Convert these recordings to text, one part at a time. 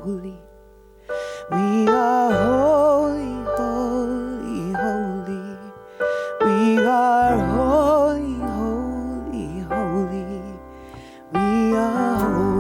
holy. We are holy, holy, holy. We are holy, holy, holy. We are holy.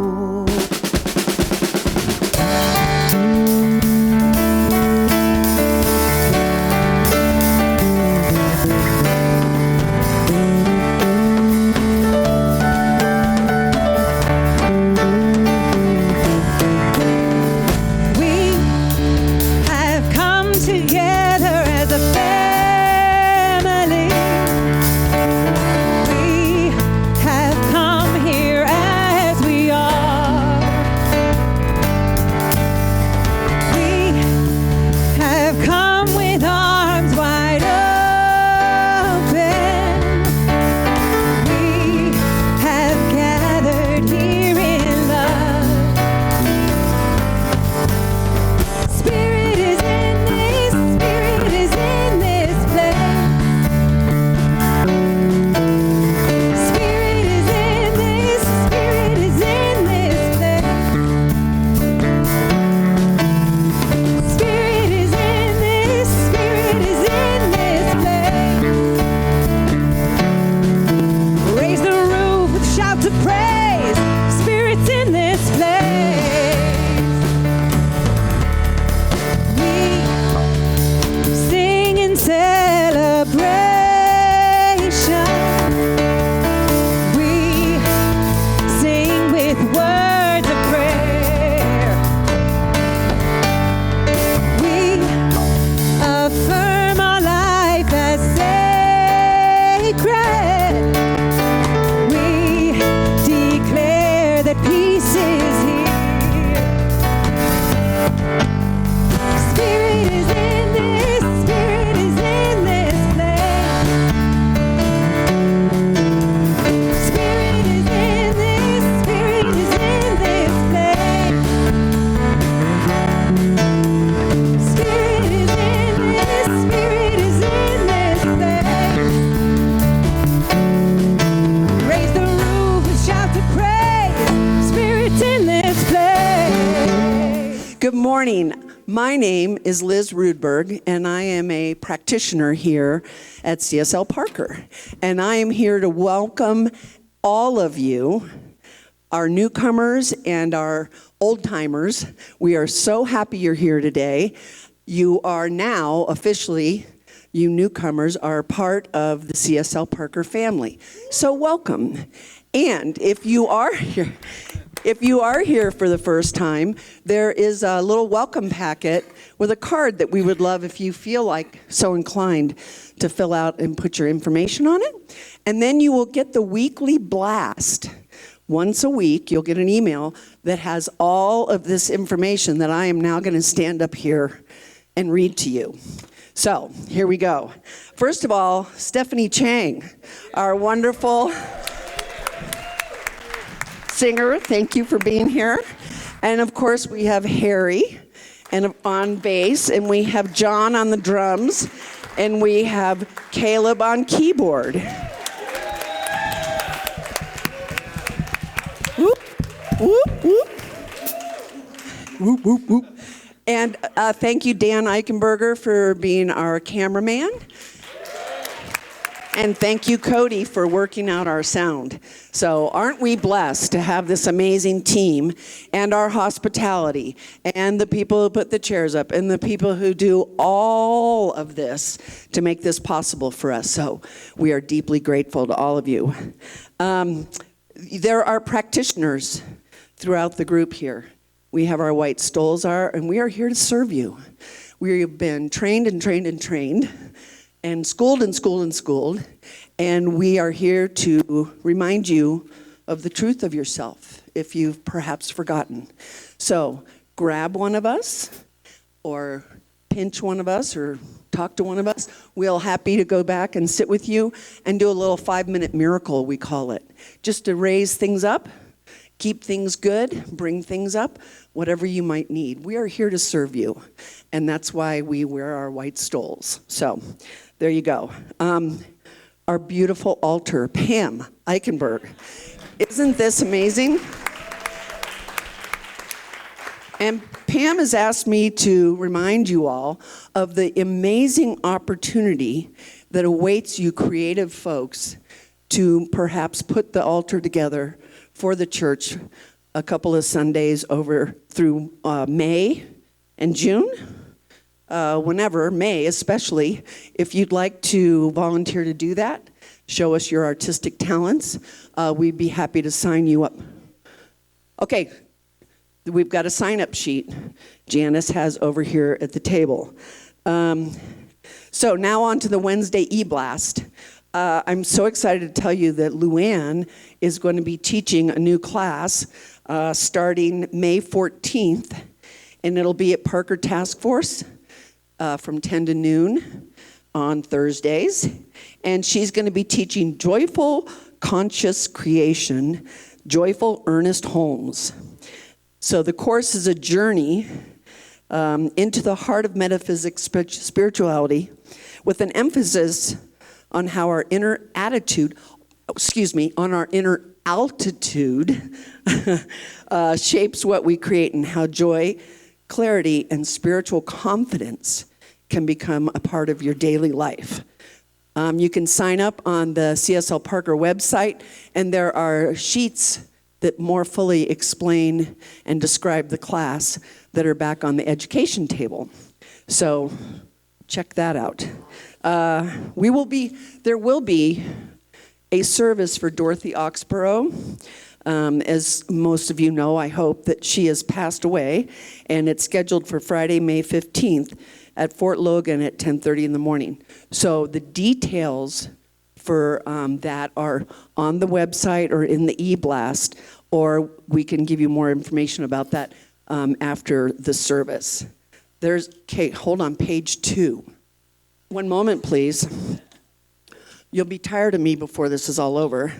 My name is Liz Rudberg, and I am a practitioner here at CSL Parker. And I am here to welcome all of you, our newcomers and our old-timers. We are so happy you're here today. You are now officially, you newcomers, are part of the CSL Parker family. So welcome. And if you are here for the first time, there is a little welcome packet with a card that we would love if you feel like so inclined to fill out and put your information on it. And then you will get the weekly blast. Once a week, you'll get an email that has all of this information that I am now going to stand up here and read to you. So, here we go. First of all, Stephanie Chang, our wonderful singer, thank you for being here. And of course, we have Harry and on bass, and we have John on the drums, and we have Caleb on keyboard. Whoop, whoop, whoop. Whoop, whoop, whoop. And thank you, Dan Eichenberger, for being our cameraman. And thank you, Cody, for working out our sound. So aren't we blessed to have this amazing team and our hospitality and the people who put the chairs up and the people who do all of this to make this possible for us. So we are deeply grateful to all of you. There are practitioners throughout the group here. We have our white stoles, and we are here to serve you. We have been trained and trained and trained, and schooled and schooled and schooled, and we are here to remind you of the truth of yourself if you've perhaps forgotten. So grab one of us, or pinch one of us, or talk to one of us. We'll happy to go back and sit with you and do a little 5-minute miracle, we call it, just to raise things up, keep things good, bring things up, whatever you might need. We are here to serve you, and that's why we wear our white stoles. So there you go. Our beautiful altar, Pam Eichenberg. Isn't this amazing? And Pam has asked me to remind you all of the amazing opportunity that awaits you creative folks to perhaps put the altar together for the church a couple of Sundays over through May and June. Whenever, May especially, if you'd like to volunteer to do that, show us your artistic talents, we'd be happy to sign you up. Okay, we've got a sign-up sheet Janice has over here at the table. So now on to the Wednesday e-blast. I'm so excited to tell you that Luann is going to be teaching a new class starting May 14th, and it'll be at Parker Task Force from 10 to noon on Thursdays. And she's going to be teaching Joyful Conscious Creation, Joyful Earnest Homes. So the course is a journey into the heart of metaphysics, spirituality, with an emphasis on how our inner attitude, on our inner altitude shapes what we create, and how joy, clarity, and spiritual confidence can become a part of your daily life. You can sign up on the CSL Parker website, and there are sheets that more fully explain and describe the class that are back on the education table. So check that out. There will be a service for Dorothy Oxborough. As most of you know, I hope that she has passed away, and it's scheduled for Friday, May 15th at Fort Logan at 10:30 in the morning. So the details for that are on the website or in the e-blast, or we can give you more information about that after the service. Okay, hold on, page 2. One moment, please. You'll be tired of me before this is all over.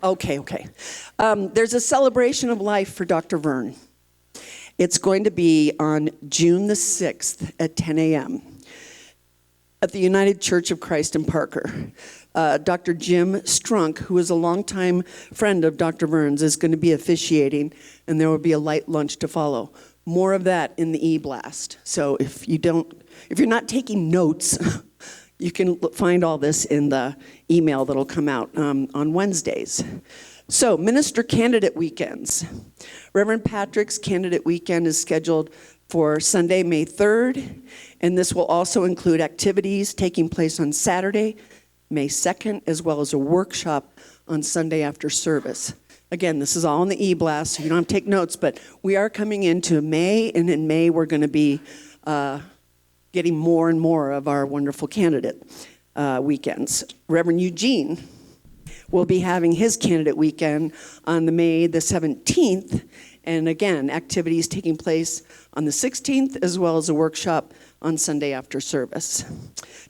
Okay. There's a celebration of life for Dr. Vern. It's going to be on June the 6th at 10 a.m. at the United Church of Christ in Parker. Dr. Jim Strunk, who is a longtime friend of Dr. Vern's, is going to be officiating, and there will be a light lunch to follow. More of that in the e-blast. So if you're not taking notes, you can find all this in the email that'll come out on Wednesdays. So, minister candidate weekends. Reverend Patrick's candidate weekend is scheduled for Sunday, May 3rd, and this will also include activities taking place on Saturday, May 2nd, as well as a workshop on Sunday after service. Again, this is all in the e-blast, so you don't have to take notes, but we are coming into May, and in May we're going to be getting more and more of our wonderful candidate weekends. Reverend Eugene will be having his candidate weekend on May the 17th, and again, activities taking place on the 16th, as well as a workshop on Sunday after service.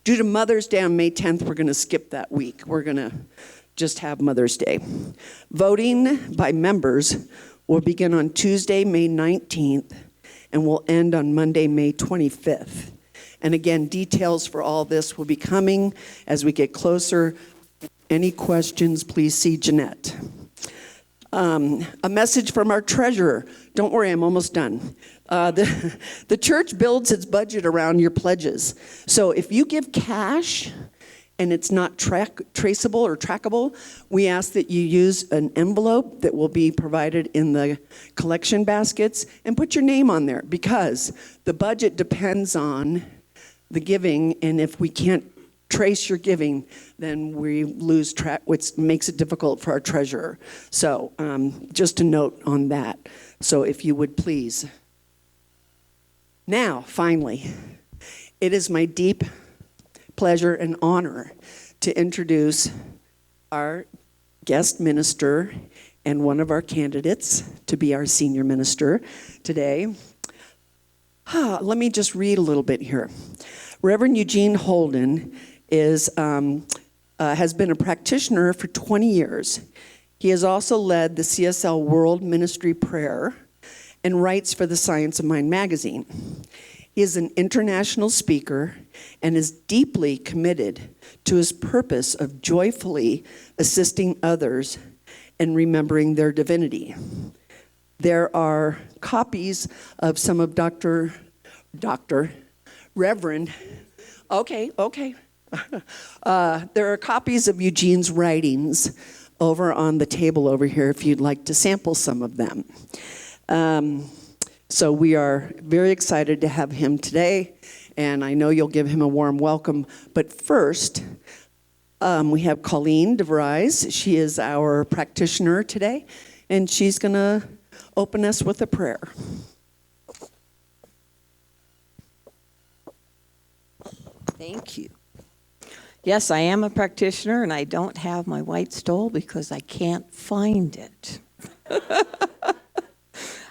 Due to Mother's Day on May 10th, we're going to skip that week. We're going to just have Mother's Day. Voting by members will begin on Tuesday, May 19th, and will end on Monday, May 25th. And again, details for all this will be coming as we get closer. Any questions, please see Jeanette. A message from our treasurer. Don't worry, I'm almost done. The church builds its budget around your pledges. So if you give cash and it's not traceable or trackable, we ask that you use an envelope that will be provided in the collection baskets and put your name on there, because the budget depends on the giving, and if we can't trace your giving, then we lose track, which makes it difficult for our treasurer. So just a note on that. So if you would please. Now, finally, it is my deep pleasure and honor to introduce our guest minister and one of our candidates to be our senior minister today. Let me just read a little bit here. Reverend Eugene Holden has been a practitioner for 20 years. He has also led the CSL World Ministry Prayer and writes for the Science of Mind magazine. He is an international speaker and is deeply committed to his purpose of joyfully assisting others and remembering their divinity. There are copies of some of Reverend, okay. There are copies of Eugene's writings over on the table over here if you'd like to sample some of them. So we are very excited to have him today, and I know you'll give him a warm welcome. But first, we have Colleen DeVries. She is our practitioner today, and she's going to open us with a prayer. Thank you. Yes, I am a practitioner, and I don't have my white stole because I can't find it.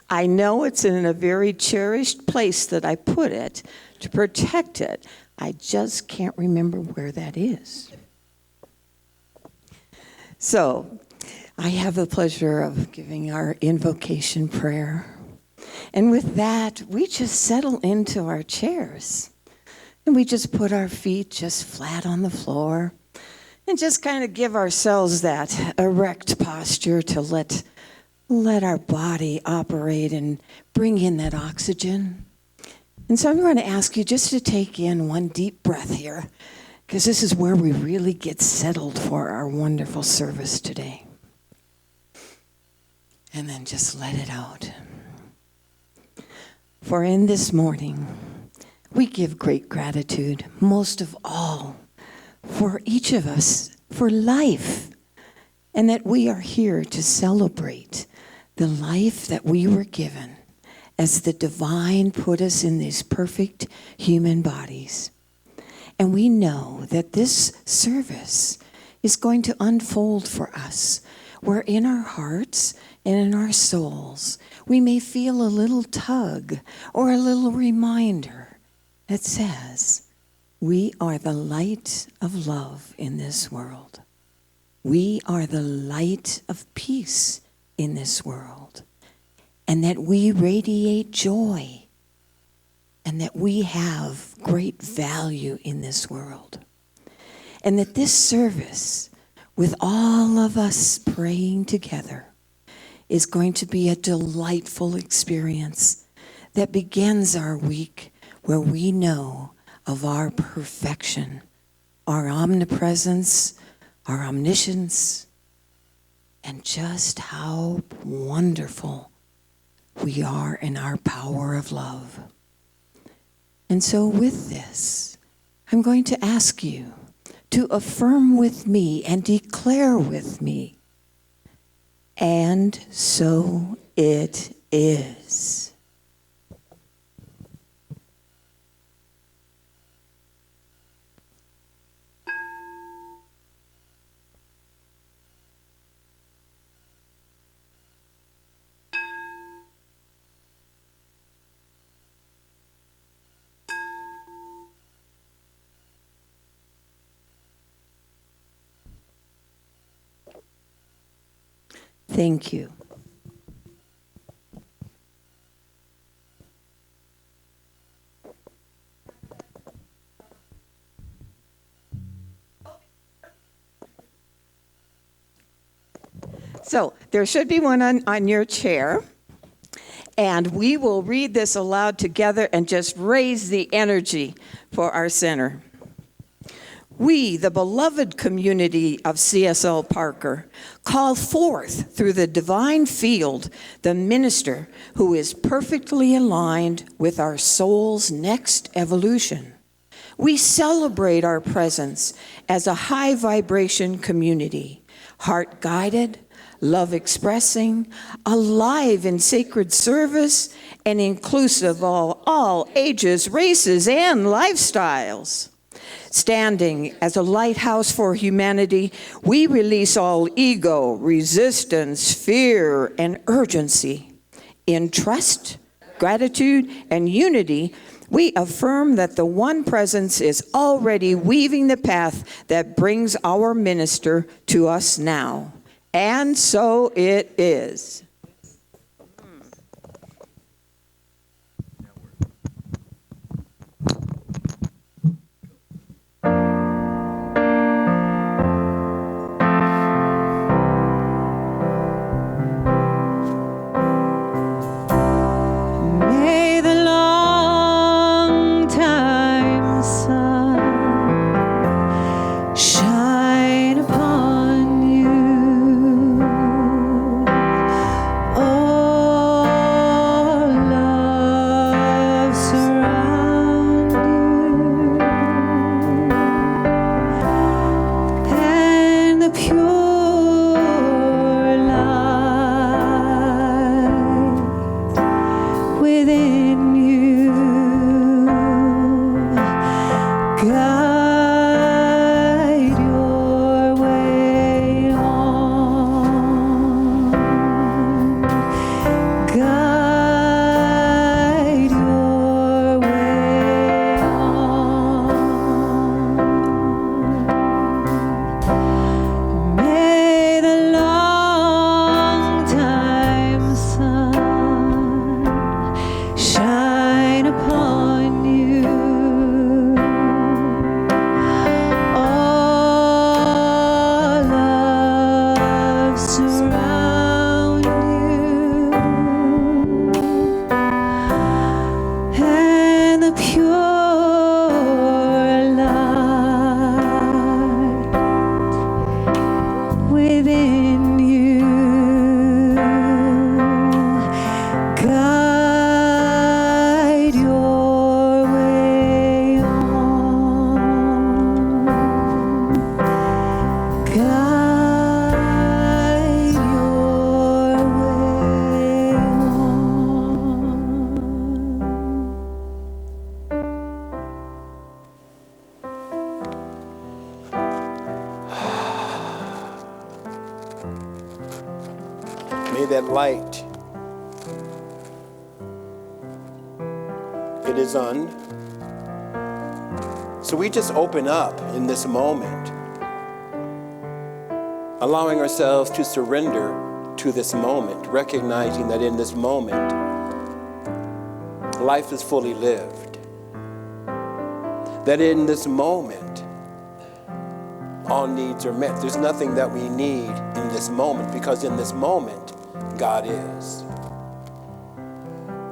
I know it's in a very cherished place that I put it to protect it. I just can't remember where that is. So, I have the pleasure of giving our invocation prayer. And with that, we just settle into our chairs. And we just put our feet just flat on the floor and just kind of give ourselves that erect posture to let our body operate and bring in that oxygen. And so I'm going to ask you just to take in one deep breath here, because this is where we really get settled for our wonderful service today. And then just let it out. For in this morning, we give great gratitude, most of all, for each of us, for life, and that we are here to celebrate the life that we were given as the divine put us in these perfect human bodies. And we know that this service is going to unfold for us, where in our hearts and in our souls, we may feel a little tug or a little reminder that says, we are the light of love in this world. We are the light of peace in this world. And that we radiate joy. And that we have great value in this world. And that this service, with all of us praying together, is going to be a delightful experience that begins our week where we know of our perfection, our omnipresence, our omniscience, and just how wonderful we are in our power of love. And so with this, I'm going to ask you to affirm with me and declare with me, and so it is. Thank you. So there should be one on your chair, and we will read this aloud together and just raise the energy for our center. We, the beloved community of CSL Parker, call forth through the divine field the minister who is perfectly aligned with our soul's next evolution. We celebrate our presence as a high vibration community, heart-guided, love-expressing, alive in sacred service, and inclusive of all ages, races, and lifestyles. Standing as a lighthouse for humanity, we release all ego, resistance, fear, and urgency. In trust, gratitude, and unity, we affirm that the one presence is already weaving the path that brings our minister to us now. And so it is. May that light, it is on. So we just open up in this moment, allowing ourselves to surrender to this moment, recognizing that in this moment, life is fully lived. That in this moment, all needs are met. There's nothing that we need in this moment, because in this moment, God is.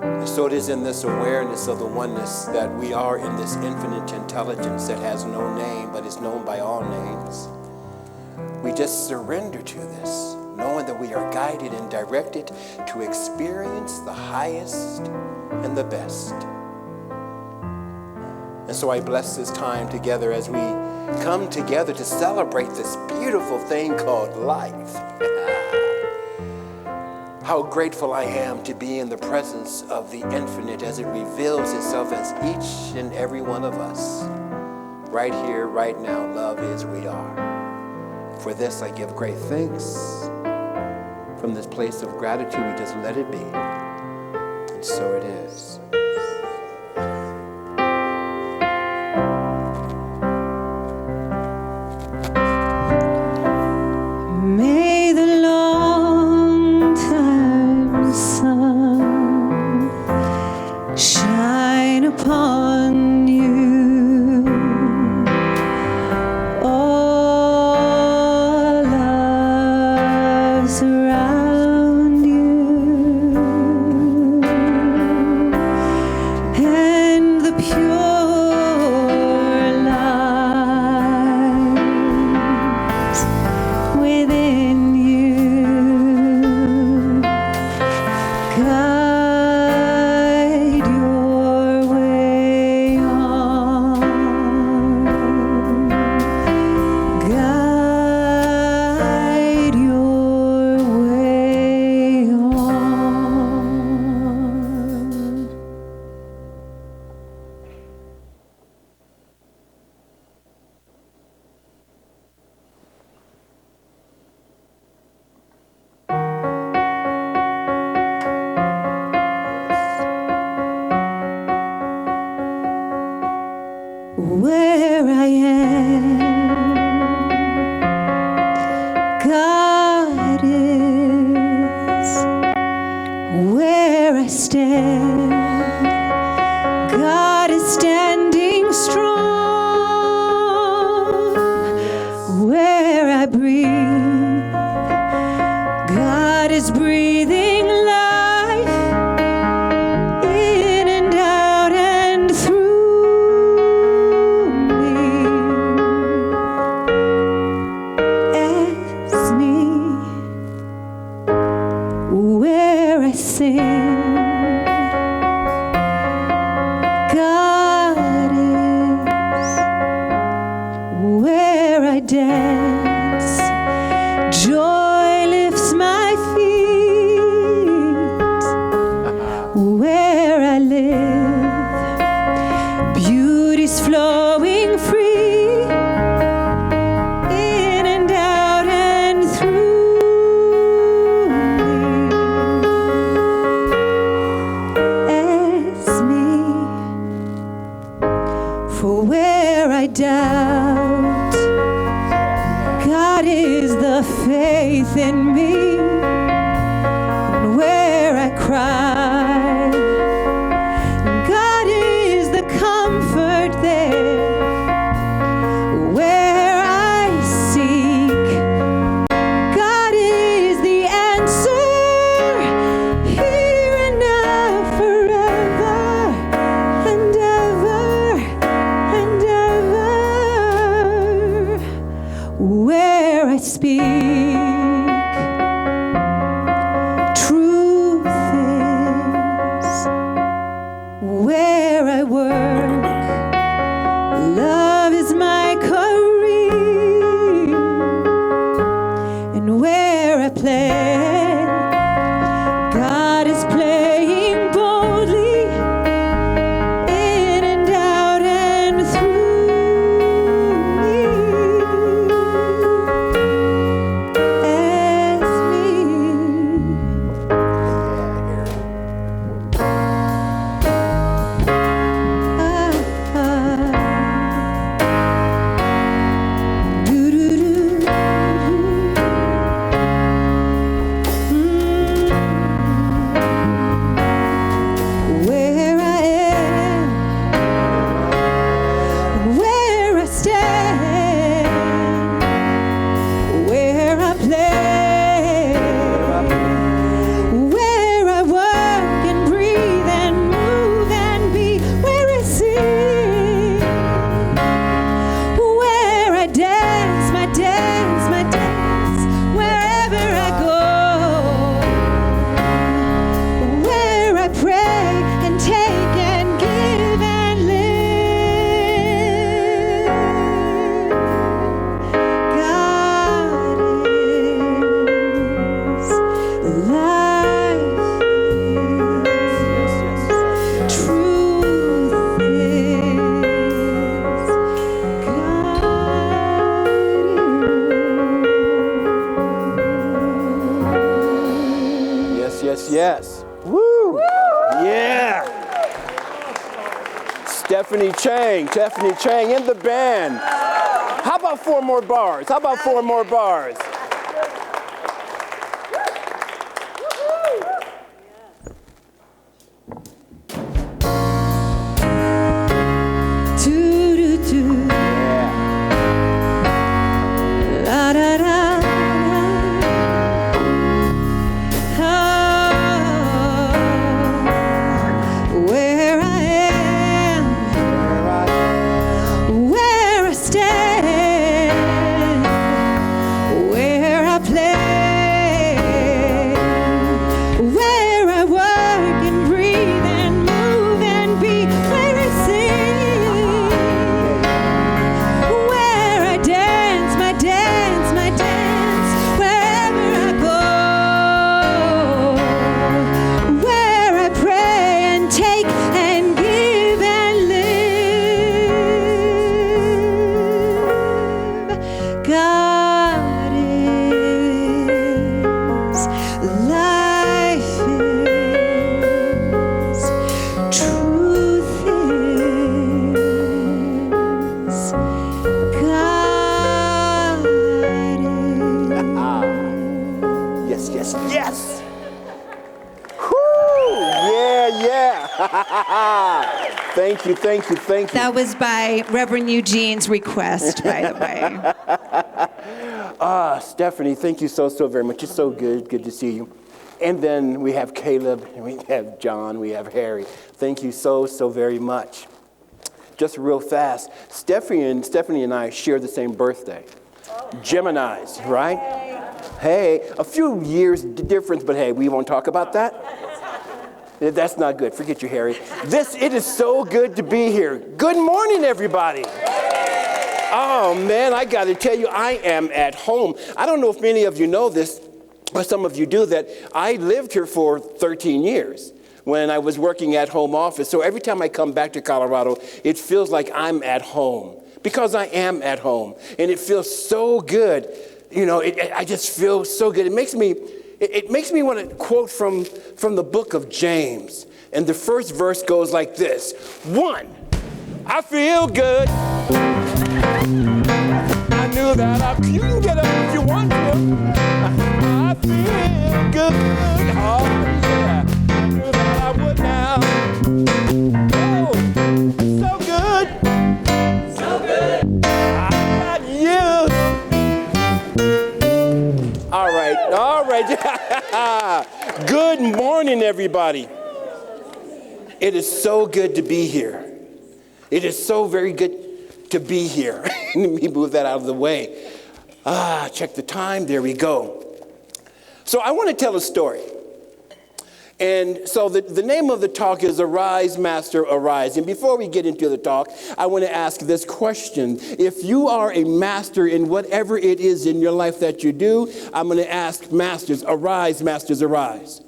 And so it is in this awareness of the oneness that we are in this infinite intelligence that has no name but is known by all names. We just surrender to this, knowing that we are guided and directed to experience the highest and the best. And so I bless this time together as we come together to celebrate this beautiful thing called life. How grateful I am to be in the presence of the infinite as it reveals itself as each and every one of us. Right here, right now, love is, we are. For this I give great thanks. From this place of gratitude, we just let it be. And so it is. May the long-time sun shine upon you. All loves around you, and the pure light within you. Guide your way on. Guide your way on. Where I am, God is. Where I stand, God is standing strong. Where I breathe, God is breathing life in and out and through me. As me, where I sing, God is. Where I dance, joy lifts my feet. Where I live, beauty's flowing free in and out and through me. As me, for where I doubt, God is the faith in me. And where I cry, God is the comfort there. Where I seek, God is the answer. Here and now, forever and ever and ever. Where I speak true things, where I work, love is my career, and where I play, God is playing boldly in and out and through me. Tiffany Chang in the band. How about 4 more bars? How about 4 more bars? Thank you. That was by Reverend Eugene's request, by the way. Stephanie, thank you so very much. It's so good to see you. And then we have Caleb, and we have John, we have Harry. Thank you so very much. Just real fast, Stephanie and I share the same birthday. Geminis, right? Hey, a few years difference, but hey, we won't talk about that. That's not good. Forget you, Harry. It is so good to be here. Good morning, everybody. Oh, man, I got to tell you, I am at home. I don't know if many of you know this, but some of you do, that I lived here for 13 years when I was working at home office. So every time I come back to Colorado, it feels like I'm at home because I am at home. And it feels so good. You know, I just feel so good. It makes me want to quote from the book of James. And the first verse goes like this. 1, I feel good. I knew that you can get up if you want to. I feel good. Oh, yeah. I knew that I would now. Oh, so good. So good. I got you. All right. Good morning, everybody. It is so good to be here. It is so very good to be here. Let me move that out of the way. Check the time. There we go. So I want to tell a story. And so the name of the talk is Arise, Master, Arise. And before we get into the talk, I want to ask this question. If you are a master in whatever it is in your life that you do, I'm going to ask masters, arise, masters, arise.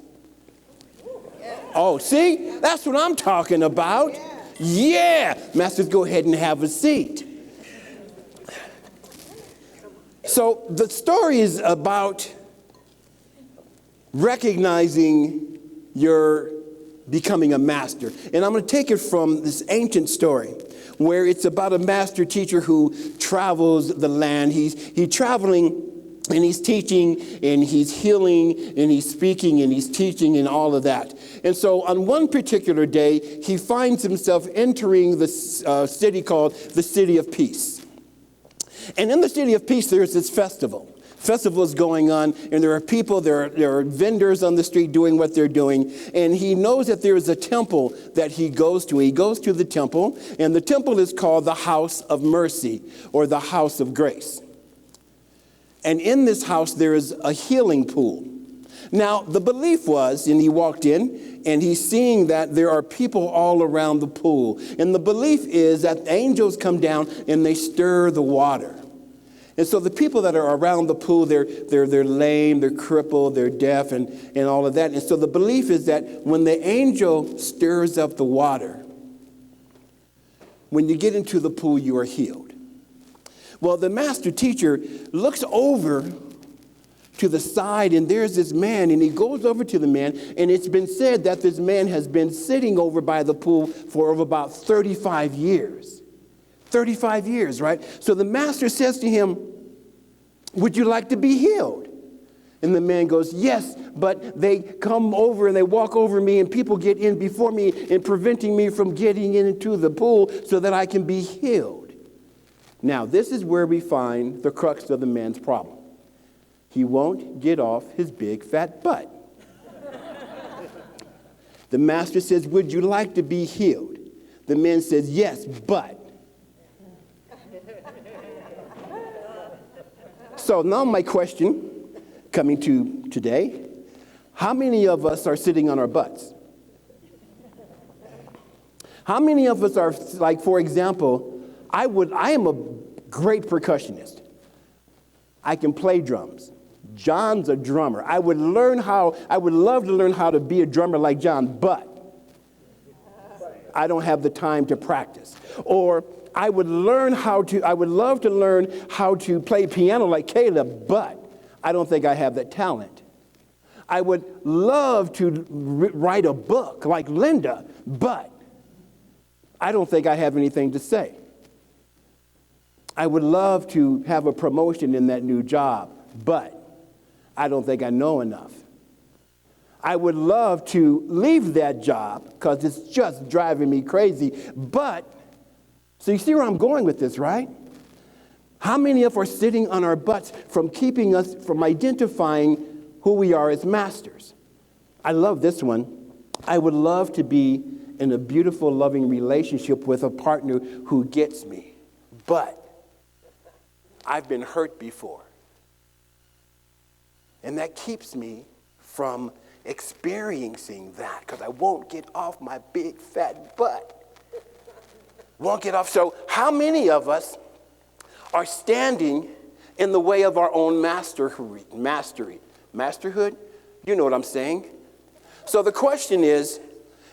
Oh, see? That's what I'm talking about. Yeah. Masters, go ahead and have a seat. So the story is about recognizing you're becoming a master. And I'm going to take it from this ancient story where it's about a master teacher who travels the land. He's traveling and he's teaching and he's healing and he's speaking and he's teaching and all of that. And so on one particular day, he finds himself entering the city called the City of Peace. And in the City of Peace, there's this festival. Festival is going on, and there are people, there are vendors on the street doing what they're doing, and he knows that there is a temple that he goes to. He goes to the temple, and the temple is called the House of Mercy, or the House of Grace. And in this house, there is a healing pool. Now, the belief was, and he walked in, and he's seeing that there are people all around the pool. And the belief is that angels come down and they stir the water. And so the people that are around the pool, they're lame, they're crippled, they're deaf, and all of that. And so the belief is that when the angel stirs up the water, when you get into the pool, you are healed. Well, the master teacher looks over to the side, and there's this man, and he goes over to the man, and it's been said that this man has been sitting over by the pool for over about 35 years. 35 years, right? So the master says to him, would you like to be healed? And the man goes, yes, but they come over and they walk over me, and people get in before me and preventing me from getting into the pool so that I can be healed. Now, this is where we find the crux of the man's problem. He won't get off his big fat butt. The master says, would you like to be healed? The man says, yes, but. So now my question coming to today, how many of us are sitting on our butts? How many of us are, like, for example, I am a great percussionist. I can play drums. John's a drummer. I would love to learn how to be a drummer like John, but I don't have the time to practice. Or I would love to learn how to play piano like Caleb, but I don't think I have that talent. I would love to write a book like Linda, but I don't think I have anything to say. I would love to have a promotion in that new job, but I don't think I know enough. I would love to leave that job because it's just driving me crazy, but, so you see where I'm going with this, right? How many of us are sitting on our butts from keeping us from identifying who we are as masters? I love this one. I would love to be in a beautiful, loving relationship with a partner who gets me, but I've been hurt before. And that keeps me from experiencing that because I won't get off my big fat butt. Won't get off. So how many of us are standing in the way of our own mastery? Masterhood? You know what I'm saying. So the question is,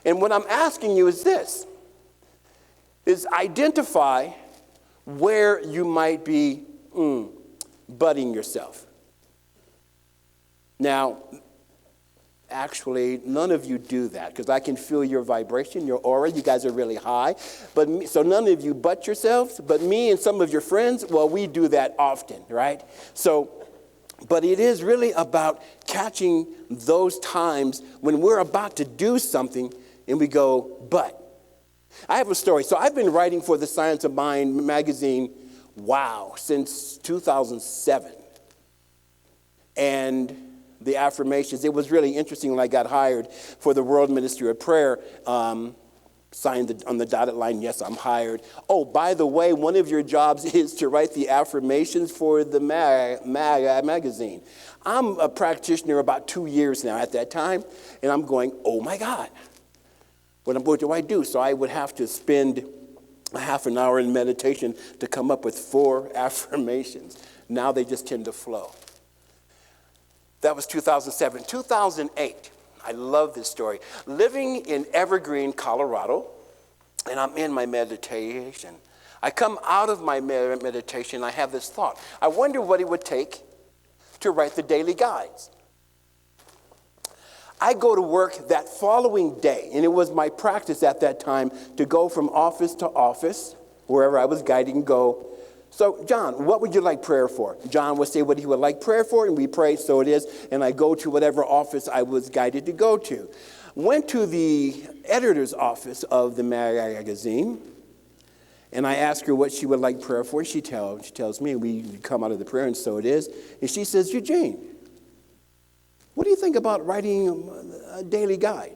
and what I'm asking you is this, is identify where you might be butting yourself. Now, actually, none of you do that because I can feel your vibration, your aura. You guys are really high. So none of you butt yourselves, but me and some of your friends, well, we do that often, right? So, but it is really about catching those times when we're about to do something and we go, but. I have a story. So I've been writing for the Science of Mind magazine, since 2007. And the affirmations, it was really interesting when I got hired for the World Ministry of Prayer, signed on the dotted line, yes, I'm hired. Oh, by the way, one of your jobs is to write the affirmations for the magazine. I'm a practitioner about 2 years now at that time, and I'm going, oh my God, what do I do? So I would have to spend a half an hour in meditation to come up with 4 affirmations. Now they just tend to flow. That was 2007. 2008, I love this story. Living in Evergreen, Colorado, and I'm in my meditation. I come out of my meditation, I have this thought. I wonder what it would take to write the daily guides. I go to work that following day, and it was my practice at that time to go from office to office, wherever I was guiding, go. So, John, what would you like prayer for? John would say what he would like prayer for, and we pray, so it is, and I go to whatever office I was guided to go to. Went to the editor's office of the magazine, and I asked her what she would like prayer for. She tells me, we come out of the prayer, and so it is. And she says, Eugene, what do you think about writing a daily guide?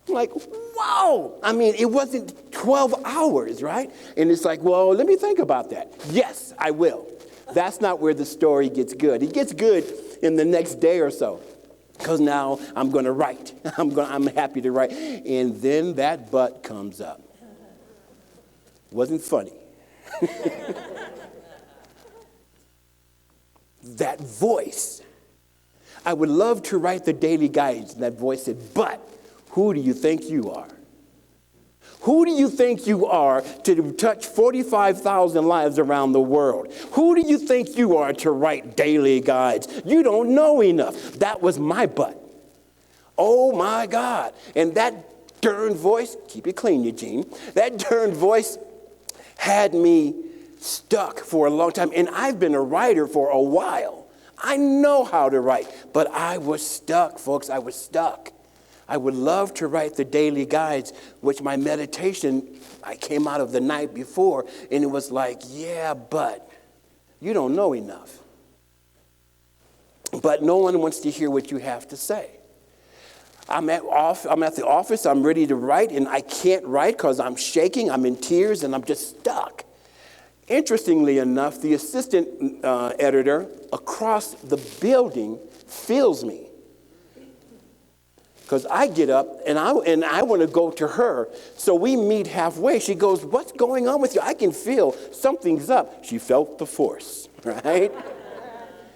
I'm like, wow. I mean, it wasn't 12 hours, right? And it's like, well, let me think about that. Yes, I will. That's not where the story gets good. It gets good in the next day or so because now I'm going to write. I'm happy to write. And then that butt comes up. Wasn't funny. That voice. I would love to write the daily guides. And that voice said, but who do you think you are? Who do you think you are to touch 45,000 lives around the world? Who do you think you are to write daily guides? You don't know enough. That was my butt. Oh my God. And that darn voice, keep it clean, Eugene, that darn voice had me stuck for a long time. And I've been a writer for a while. I know how to write, but I was stuck, folks. I was stuck. I would love to write the daily guides, which my meditation, I came out of the night before, and it was like, yeah, but you don't know enough. But no one wants to hear what you have to say. I'm at the office, I'm ready to write, and I can't write because I'm shaking, I'm in tears, and I'm just stuck. Interestingly enough, the assistant editor across the building feels me. Because I get up and I want to go to her. So we meet halfway. She goes, what's going on with you? I can feel something's up. She felt the force, right?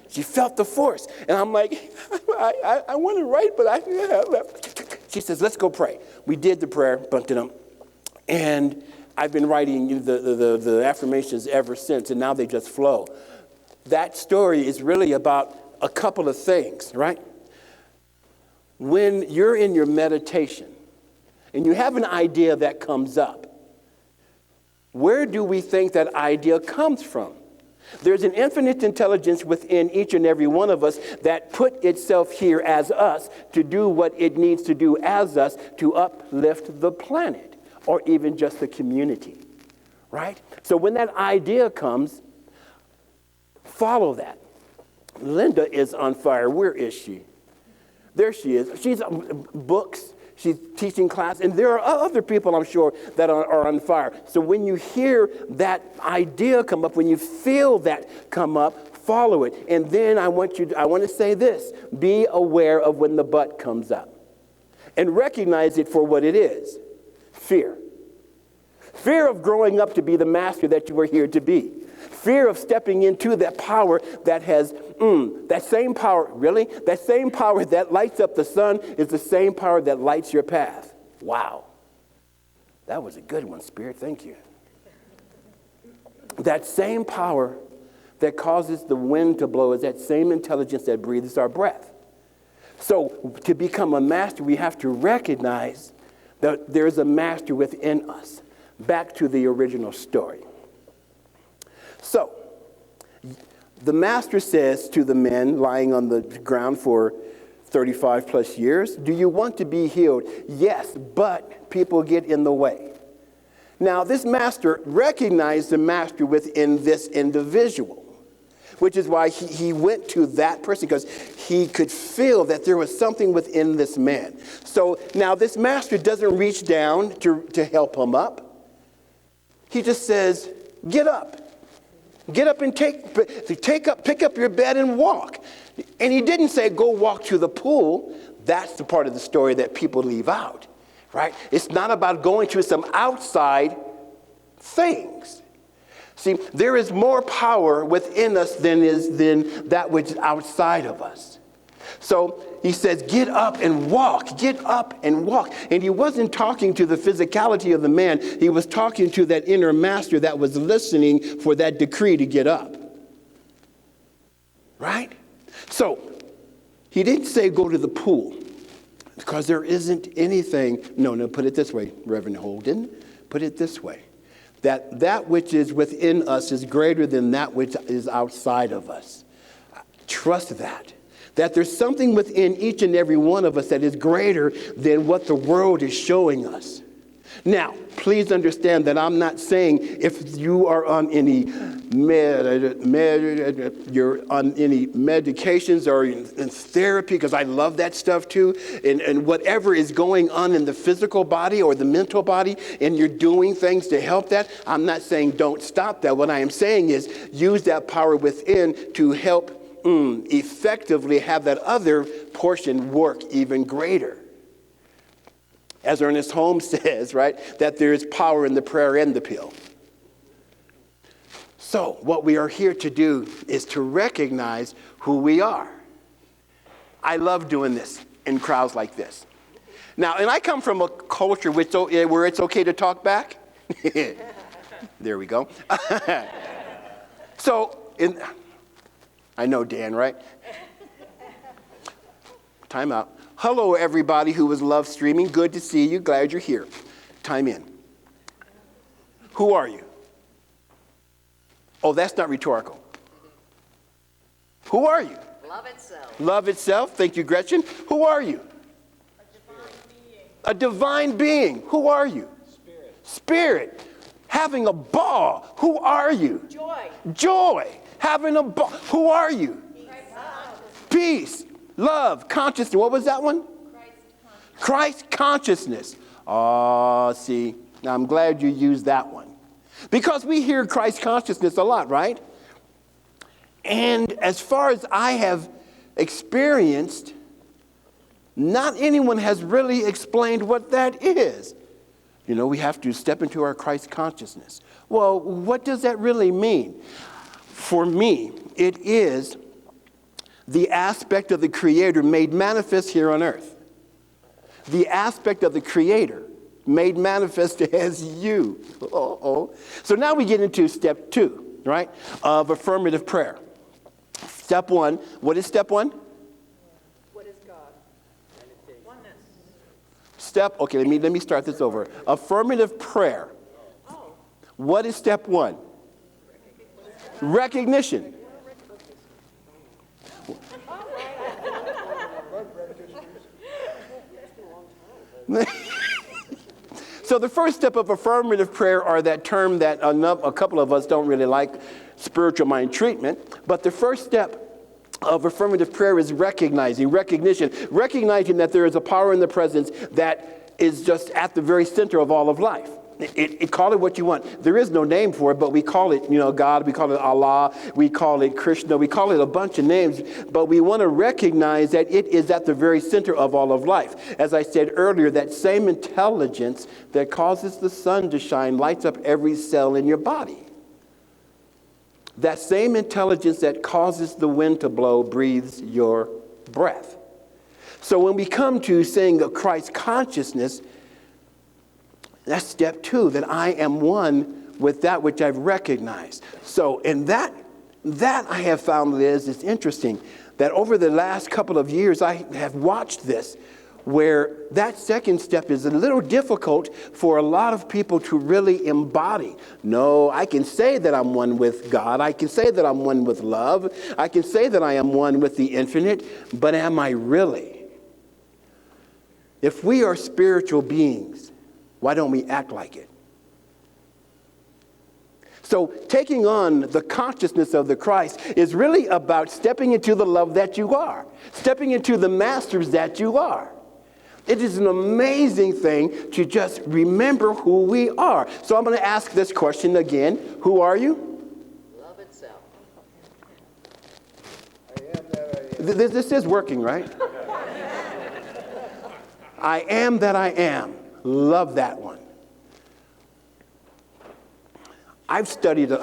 She felt the force. And I'm like, I want to write, but She says, let's go pray. We did the prayer, bumped it up. And I've been writing the affirmations ever since, and now they just flow. That story is really about a couple of things, right? When you're in your meditation and you have an idea that comes up, where do we think that idea comes from? There's an infinite intelligence within each and every one of us that put itself here as us to do what it needs to do as us to uplift the planet or even just the community, right? So when that idea comes, follow that. Linda is on fire. Where is she? There she is. She's books. She's teaching class. And there are other people, I'm sure, that are on fire. So when you hear that idea come up, when you feel that come up, follow it. And then I want to say this. Be aware of when the but comes up. And recognize it for what it is. Fear. Fear of growing up to be the master that you were here to be. Fear of stepping into that power that has, that same power, really? That same power that lights up the sun is the same power that lights your path. Wow. That was a good one, Spirit. Thank you. That same power that causes the wind to blow is that same intelligence that breathes our breath. So to become a master, we have to recognize that there's a master within us. Back to the original story. So, the master says to the men lying on the ground for 35 plus years, do you want to be healed? Yes, but people get in the way. Now, this master recognized the master within this individual, which is why he went to that person, because he could feel that there was something within this man. So now this master doesn't reach down to help him up. He just says, get up. Get up and pick up your bed and walk. And he didn't say, go walk to the pool. That's the part of the story that people leave out, right? It's not about going to some outside things. See, there is more power within us than that which is outside of us. So he says, get up and walk, get up and walk. And he wasn't talking to the physicality of the man. He was talking to that inner master that was listening for that decree to get up. Right? So he didn't say go to the pool, because there isn't anything. No, put it this way, Reverend Holden. Put it this way. That which is within us is greater than that which is outside of us. Trust that. That there's something within each and every one of us that is greater than what the world is showing us. Now, please understand that I'm not saying if you are on any you're on any medications or in therapy, because I love that stuff too, and whatever is going on in the physical body or the mental body, and you're doing things to help that, I'm not saying don't stop that. What I am saying is use that power within to help effectively have that other portion work even greater. As Ernest Holmes says, right, that there is power in the prayer and the pill. So what we are here to do is to recognize who we are. I love doing this in crowds like this. Now, and I come from a culture where it's okay to talk back. There we go. I know Dan, right? Time out. Hello, everybody who was love streaming. Good to see you. Glad you're here. Time in. Who are you? Oh, that's not rhetorical. Who are you? Love itself. Love itself. Thank you, Gretchen. Who are you? A divine being. Who are you? Spirit. Having a ball. Who are you? Joy. Having a ball. Who are you? Peace. Love. Consciousness. What was that one? Christ consciousness. Oh, see. Now I'm glad you used that one. Because we hear Christ consciousness a lot, right? And as far as I have experienced, not anyone has really explained what that is. You know, we have to step into our Christ consciousness. Well, what does that really mean? For me, it is the aspect of the Creator made manifest here on earth. The aspect of the Creator made manifest as you. So now we get into step 2, right, of affirmative prayer. Step 1, what is step 1? What is God? Oneness. Okay, let me start this over. Affirmative prayer. What is step 1? Recognition. So the first step of affirmative prayer, are that term that a couple of us don't really like, spiritual mind treatment. But the first step of affirmative prayer is recognition, recognizing that there is a power in the presence that is just at the very center of all of life. Call it what you want. There is no name for it, but we call it, God, we call it Allah, we call it Krishna, we call it a bunch of names, but we want to recognize that it is at the very center of all of life. As I said earlier, that same intelligence that causes the sun to shine lights up every cell in your body. That same intelligence that causes the wind to blow breathes your breath. So when we come to saying of Christ consciousness, that's step 2, that I am one with that which I've recognized. So in that I have found, Liz, it's interesting that over the last couple of years I have watched this, where that second step is a little difficult for a lot of people to really embody. No, I can say that I'm one with God. I can say that I'm one with love. I can say that I am one with the infinite, but am I really? If we are spiritual beings, why don't we act like it? So taking on the consciousness of the Christ is really about stepping into the love that you are, stepping into the masters that you are. It is an amazing thing to just remember who we are. So I'm going to ask this question again. Who are you? Love itself. I am that I am. This is working, right? I am that I am. Love that one. I've studied it.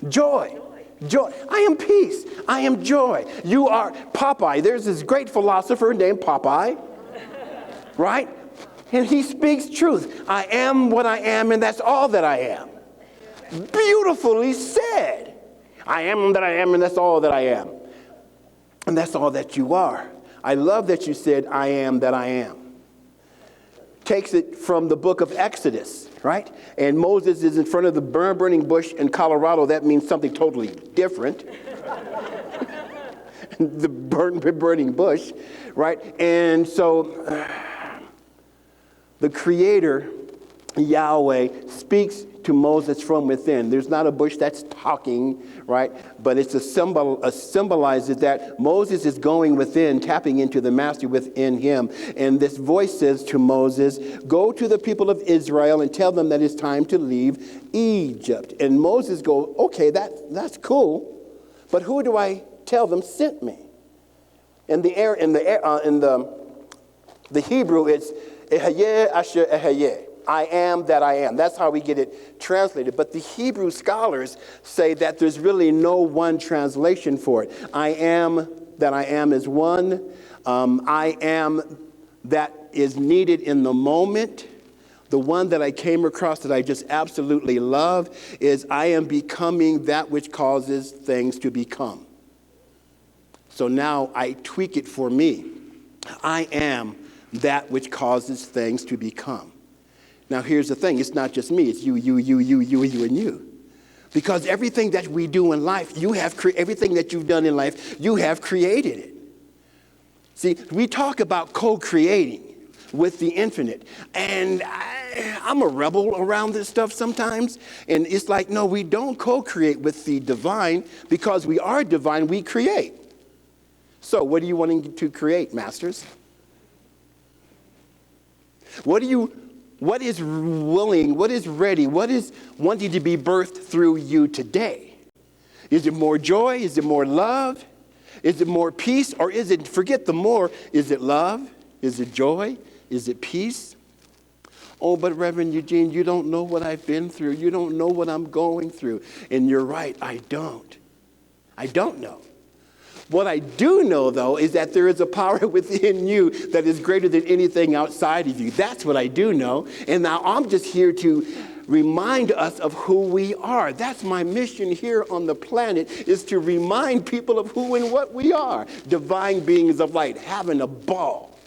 Joy. I am peace. I am joy. You are Popeye. There's this great philosopher named Popeye, right? And he speaks truth. I am what I am, and that's all that I am. Beautifully said. I am that I am, and that's all that I am. And that's all that you are. I love that you said, I am that I am. Takes it from the book of Exodus, right? And Moses is in front of the burning bush in Colorado. That means something totally different. The burning bush, right? And so the Creator, Yahweh, speaks to Moses from within. There's not a bush that's talking, right? But it's symbolizes that Moses is going within, tapping into the master within him. And this voice says to Moses, go to the people of Israel and tell them that it's time to leave Egypt. And Moses goes, okay, that's cool, but who do I tell them sent me? In the Hebrew, it's Ehayeh Asher Ehayeh. I am that I am. That's how we get it translated. But the Hebrew scholars say that there's really no one translation for it. I am that I am is one. I am that is needed in the moment, the one that I came across that I just absolutely love, is I am becoming that which causes things to become. So now I tweak it for me. I am that which causes things to become. Now here's the thing. It's not just me. It's you, and you. Because everything that we do in life, everything that you've done in life, you have created it. See, we talk about co-creating with the infinite. And I'm a rebel around this stuff sometimes. And it's like, no, we don't co-create with the divine, because we are divine, we create. So what are you wanting to create, masters? What is willing, what is ready, what is wanting to be birthed through you today? Is it more joy? Is it more love? Is it more peace? Or is it, forget the more, is it love? Is it joy? Is it peace? Oh, but Reverend Eugene, you don't know what I've been through. You don't know what I'm going through. And you're right, I don't. I don't know. What I do know, though, is that there is a power within you that is greater than anything outside of you. That's what I do know. And now I'm just here to remind us of who we are. That's my mission here on the planet, is to remind people of who and what we are. Divine beings of light, having a ball.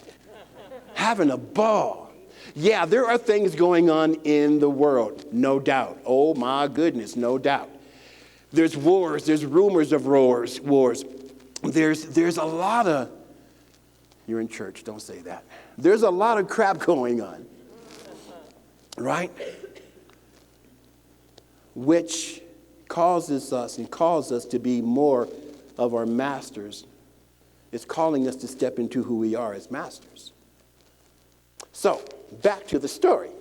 Having a ball. Yeah, there are things going on in the world, no doubt. Oh, my goodness, no doubt. There's wars. There's rumors of wars. There's a lot of, you're in church, don't say that. There's a lot of crap going on, right? Which causes us and calls us to be more of our masters. It's calling us to step into who we are as masters. So, back to the story.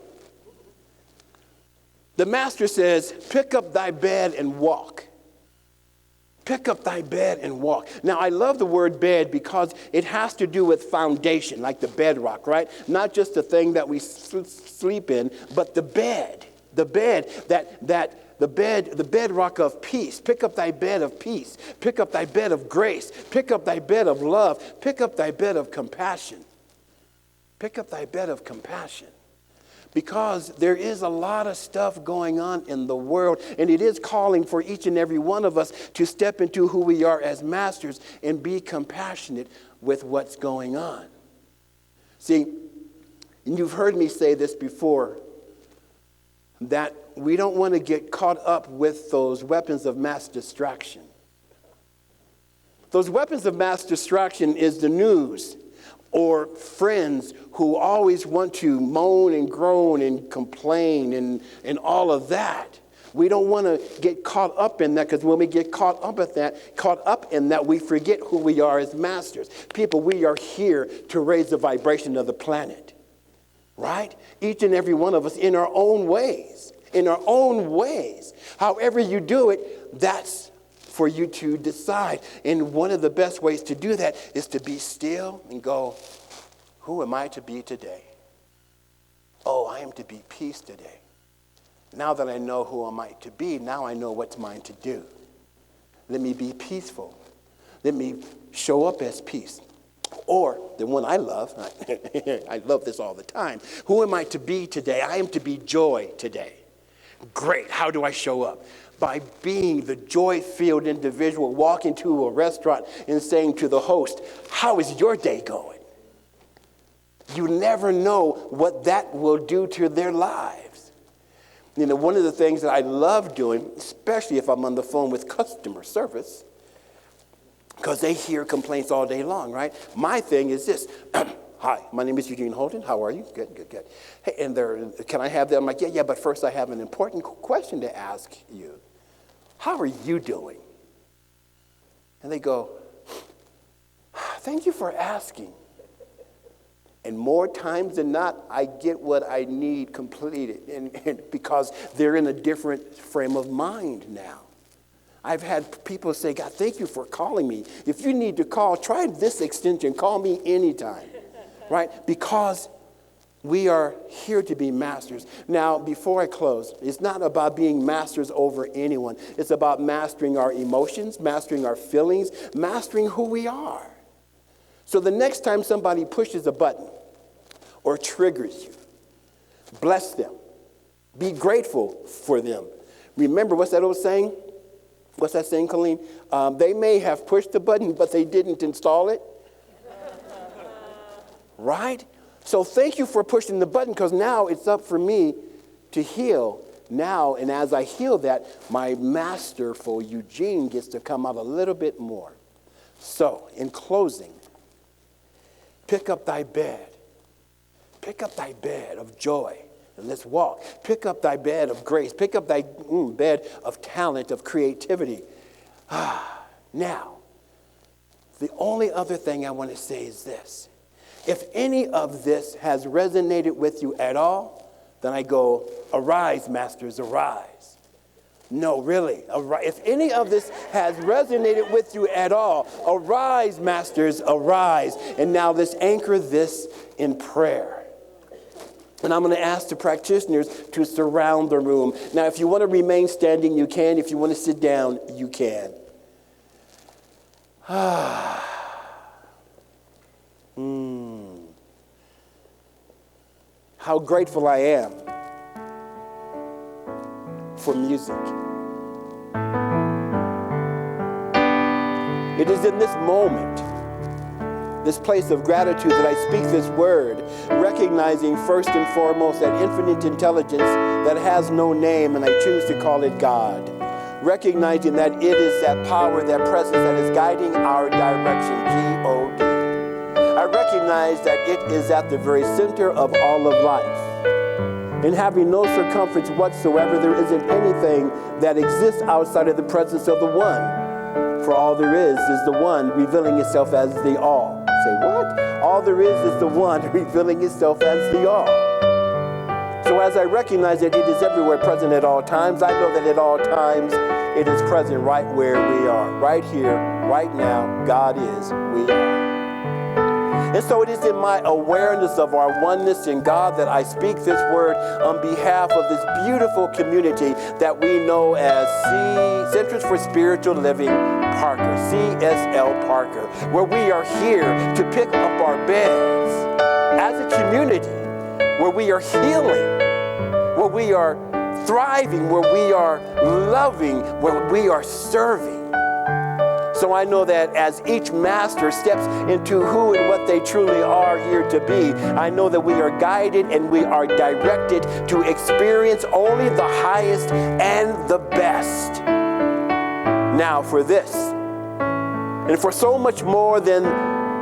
The master says, pick up thy bed and walk. Pick up thy bed and walk. Now, I love the word bed because it has to do with foundation, like the bedrock, right? Not just the thing that we sleep in, but the bed. The bedrock of peace. Pick up thy bed of peace. Pick up thy bed of grace. Pick up thy bed of love. Pick up thy bed of compassion. Pick up thy bed of compassion. Because there is a lot of stuff going on in the world, and it is calling for each and every one of us to step into who we are as masters and be compassionate with what's going on. See, and you've heard me say this before, that we don't want to get caught up with those weapons of mass distraction. Those weapons of mass distraction is the news, or friends who always want to moan and groan and complain and all of that. We don't want to get caught up in that, because when we get caught up in that, we forget who we are as masters. People, we are here to raise the vibration of the planet, right? Each and every one of us in our own ways, However you do it, that's for you to decide. And one of the best ways to do that is to be still and go, who am I to be today? Oh, I am to be peace today. Now that I know who am I to be, now I know what's mine to do. Let me be peaceful. Let me show up as peace. Or the one I love, I love this all the time. Who am I to be today? I am to be joy today. Great. How do I show up? By being the joy-filled individual, walking to a restaurant and saying to the host, how is your day going? You never know what that will do to their lives. You know, one of the things that I love doing, especially if I'm on the phone with customer service, because they hear complaints all day long, right? My thing is this. Hi, my name is Eugene Holden. How are you? Good. Hey, and can I have them? I'm like, yeah, but first I have an important question to ask you. How are you doing? And they go, thank you for asking. And more times than not, I get what I need completed, and because they're in a different frame of mind now. I've had people say, God, thank you for calling me. If you need to call, try this extension. Call me anytime, right? Because we are here to be masters. Now, before I close, it's not about being masters over anyone. It's about mastering our emotions, mastering our feelings, mastering who we are. So the next time somebody pushes a button, or triggers you, bless them. Be grateful for them. Remember, what's that old saying? What's that saying, Colleen? They may have pushed the button, but they didn't install it. Right? So thank you for pushing the button, because now it's up for me to heal now. And as I heal that, my masterful Eugene gets to come out a little bit more. So, in closing, pick up thy bed. Pick up thy bed of joy. And let's walk. Pick up thy bed of grace. Pick up thy bed of talent, of creativity. Now, the only other thing I want to say is this. If any of this has resonated with you at all, then I go, arise, masters, arise. No, really. If any of this has resonated with you at all, arise, masters, arise. And now let's anchor this in prayer. And I'm going to ask the practitioners to surround the room. Now, if you want to remain standing, you can. If you want to sit down, you can. How grateful I am for music. It is in this moment, this place of gratitude, that I speak this word, recognizing first and foremost that infinite intelligence that has no name, and I choose to call it God. Recognizing that it is that power, that presence that is guiding our direction, G-O-D. I recognize that it is at the very center of all of life. And having no circumference whatsoever, there isn't anything that exists outside of the presence of the One. For all there is the One revealing itself as the All. Say what? All there is the One revealing itself as the All. So as I recognize that it is everywhere present at all times, I know that at all times it is present right where we are. Right here, right now, God is, we are. And so it is in my awareness of our oneness in God that I speak this word on behalf of this beautiful community that we know as Centers for Spiritual Living Parker, CSL Parker, where we are here to pick up our beds as a community, where we are healing, where we are thriving, where we are loving, where we are serving. So I know that as each master steps into who and what they truly are here to be, I know that we are guided and we are directed to experience only the highest and the best. Now for this, and for so much more than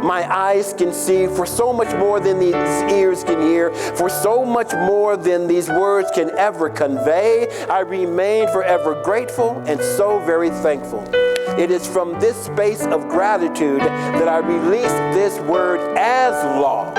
my eyes can see, for so much more than these ears can hear, for so much more than these words can ever convey, I remain forever grateful and so very thankful. It is from this space of gratitude that I release this word as law.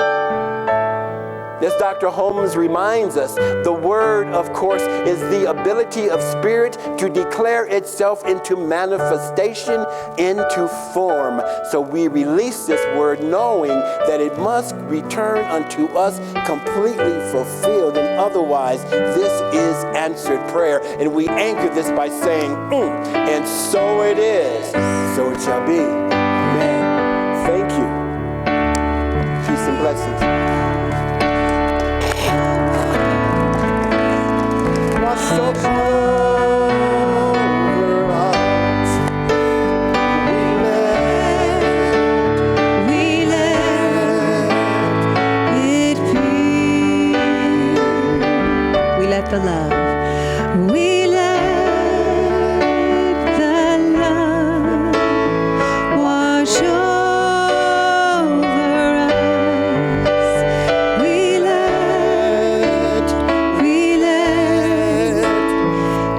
As Dr. Holmes reminds us, the word, of course, is the ability of spirit to declare itself into manifestation, into form. So we release this word knowing that it must return unto us completely fulfilled. And otherwise, this is answered prayer. And we anchor this by saying, and so it is, so it shall be. Amen. Thank you. Peace and blessings. Wash over us. We let it be. We let the love. We let the love wash over us. We let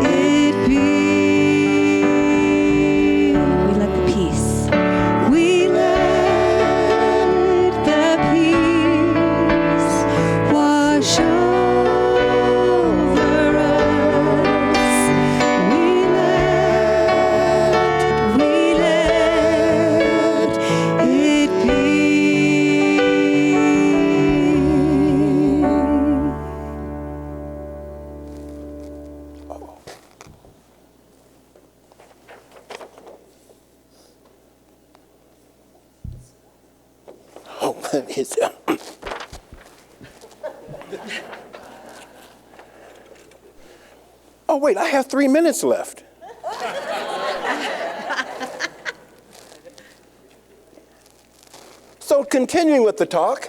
it be. We let the peace. We let the peace wash over us. We let it be. Oh, Oh, wait, I have 3 minutes left. So continuing with the talk.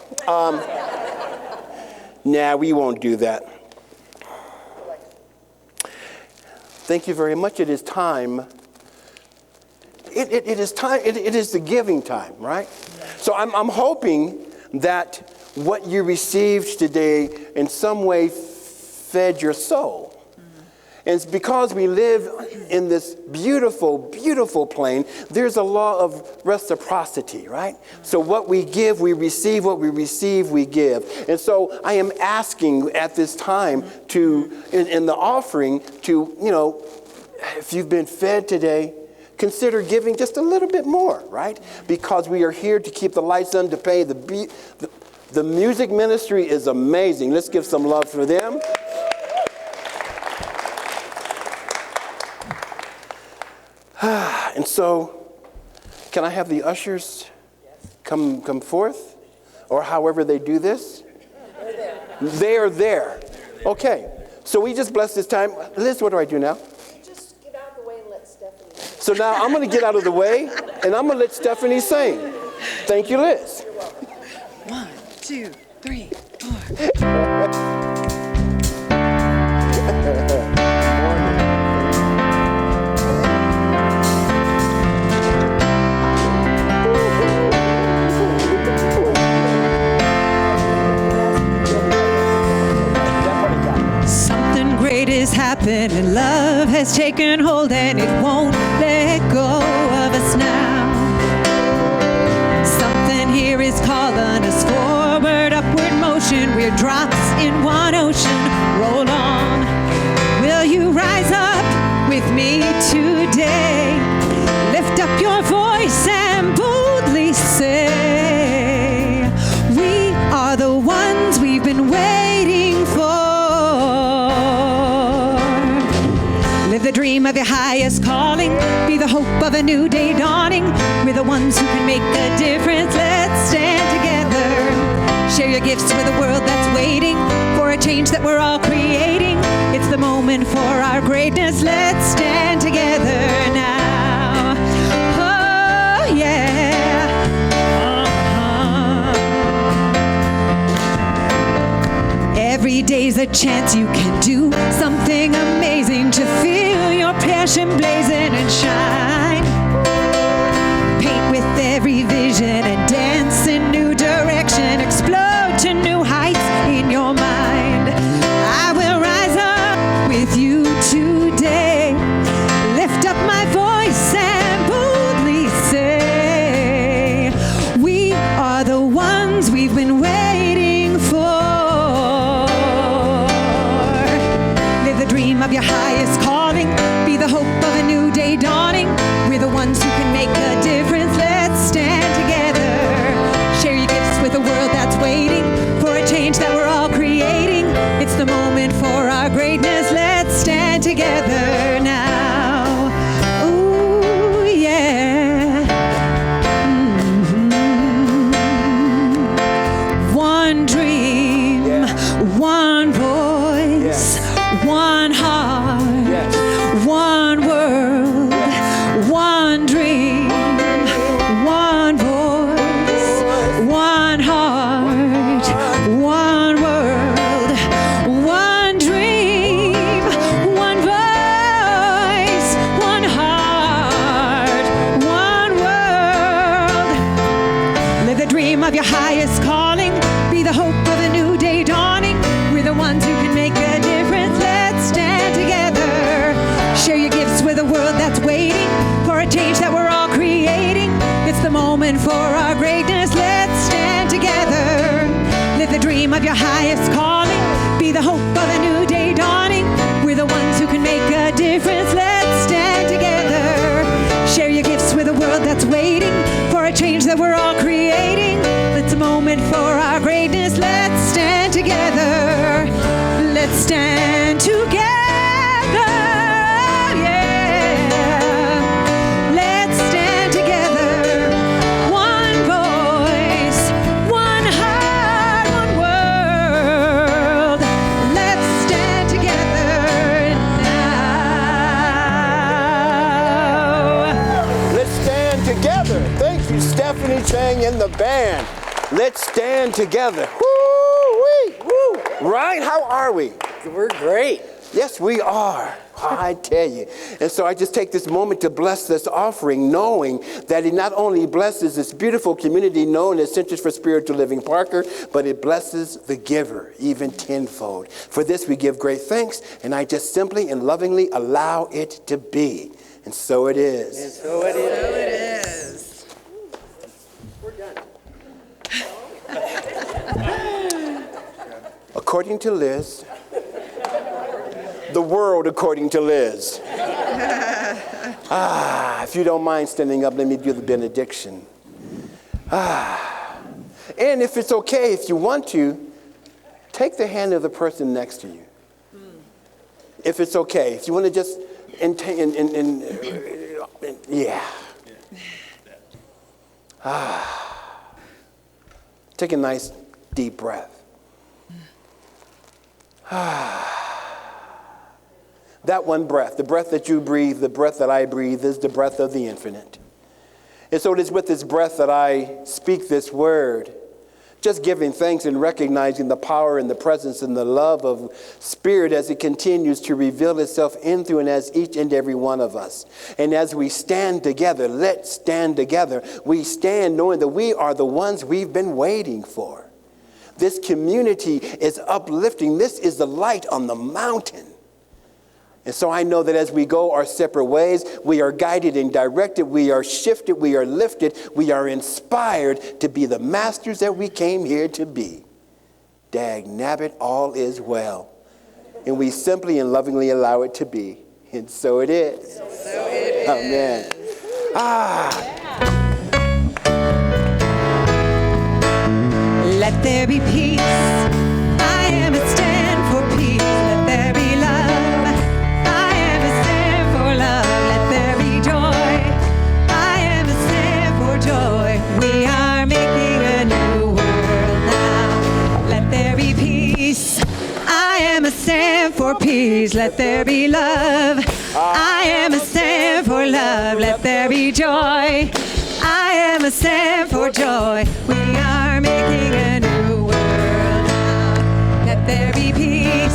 Nah, we won't do that. Thank you very much. It is time. It is time. It is the giving time, right? So I'm hoping that what you received today in some way fed your soul. And it's because we live in this beautiful, beautiful plane, there's a law of reciprocity, right? So what we give, we receive. What we receive, we give. And so I am asking at this time to, in the offering, to, if you've been fed today, consider giving just a little bit more, right? Because we are here to keep the lights on, to pay the music ministry is amazing. Let's give some love for them. And so, can I have the ushers come forth? Or however they do this? They are there. Okay. So we just bless this time. Liz, what do I do now? Just get out of the way and let Stephanie sing. So now I'm going to get out of the way, and I'm going to let Stephanie sing. Thank you, Liz. 1, 2, 3, 4. Something great is happening. Love has taken hold and it won't let go of us now. Something here is calling us forward, upward motion. We're drops in one ocean. Roll on. Will you rise up with me today? Lift up your voice and boldly say, we are the ones we've been waiting for. Live the dream of your highest calling. Be the hope of a new day dawning. We're the ones who can make a difference. Let's stand together. Share your gifts with a world that's waiting for a change that we're all creating. It's the moment for our greatness. Let's stand together now. Oh, yeah. Every day's a chance you can do something amazing to feel your passion blazing and shine. Paint with every vision and dance in new direction. Explode to new heights in your mind. I will rise up with you today. Lift up my voice and boldly say, we are the ones we've been waiting for. Of your highest calling, be the hope of a new day dawning. We're the ones who can make a difference. Let's stand together. Share your gifts with a world that's waiting for a change that we're all creating. It's the moment for our greatness. Let's stand together now. Ooh, yeah. One dream, one voice, one heart, one world, one dream, one voice, one heart, one world, one dream, one voice, one heart, one world. Live the dream of your highest calling. Be the hope of a new day dawning. We're the ones who can make a difference. Let's stand together. Share your gifts with a world that's waiting for a change that we're all creating. It's the moment for our greatness. Let's stand together. Live the dream of your highest calling. Be the hope of a new day dawning. We're the ones who can make a difference. Let's stand together. Share your gifts with a world that's waiting for a change that we're all creating. It's a moment for our greatness. Let's stand together. Let's stand together. Yeah. Let's stand together. One voice, one heart, one world. Let's stand together now. Stephanie Chang and the band. Let's stand together. Woo-wee. Woo. Right? How are we? We're great. Yes, we are. I tell you. And so I just take this moment to bless this offering, knowing that it not only blesses this beautiful community known as Centers for Spiritual Living Parker, but it blesses the giver even tenfold. For this we give great thanks, and I just simply and lovingly allow it to be. And so it is. And so it is. So it is. We're done. According to Liz, the world according to Liz. If you don't mind standing up, let me do the benediction. And if it's okay, if you want to, take the hand of the person next to you. If it's okay, if you want to just, yeah. Take a nice deep breath. That one breath, the breath that you breathe, the breath that I breathe, is the breath of the infinite. And so it is with this breath that I speak this word, just giving thanks and recognizing the power and the presence and the love of Spirit as it continues to reveal itself in, through, and as each and every one of us. And as we stand together, let's stand together. We stand knowing that we are the ones we've been waiting for. This community is uplifting. This is the light on the mountain. And so I know that as we go our separate ways, we are guided and directed, we are shifted, we are lifted, we are inspired to be the masters that we came here to be. Dag nabbit, all is well. And we simply and lovingly allow it to be. And so it is. So it is. Amen. Let there be peace. I am a stand for peace. Let there be love. I am a stand for love. Let there be joy. I am a stand for joy. We are making a new world now. Let there be peace. I am a stand for peace. Let there be love. I am a stand for love. Let there be joy. I am a stand for joy. We are making a new world now. Let there be peace.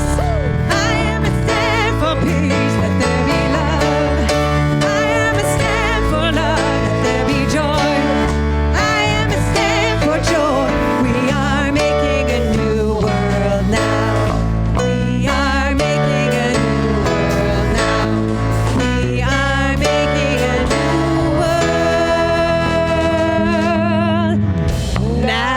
I am a stand for peace. Let there be love. I am a stand for love. Let there be joy. I am a stand for joy. We are making a new world now. We are making a new world now. We are making a new world now.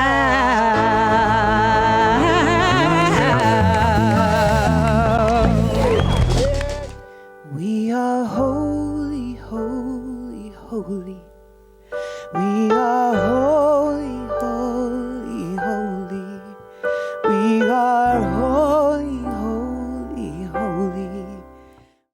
We are holy, holy, holy. We are holy.